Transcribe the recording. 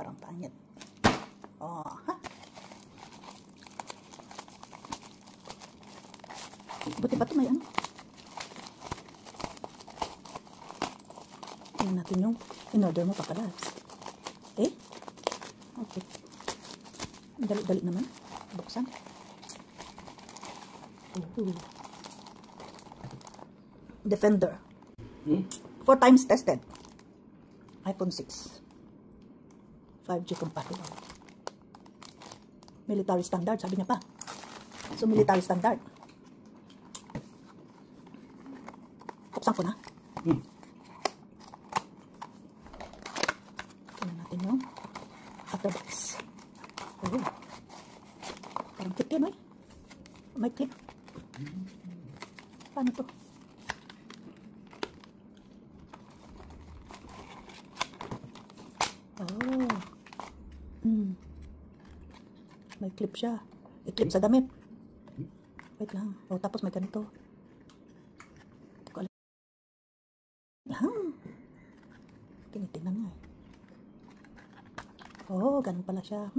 Parang pangit. Oh, ha? Buti pa ito may ano. Tingnan natin yung in-order mo, Papa-Labs. Okay. Dali-dali naman. Buksan. Defender. 4 times tested. iPhone 6. 5G compatible. Military standard, sabi niya pa. So, military standard. Buksan ko na. Tingnan natin yung outer box. Oh. Parang clip yan, eh. May clip. Paano to? Oh. May clip siya. I-clip sa damit. Wait lang. Oh, tapos may ganito. Tinitingnan nga eh. Oh, ganun pala siya.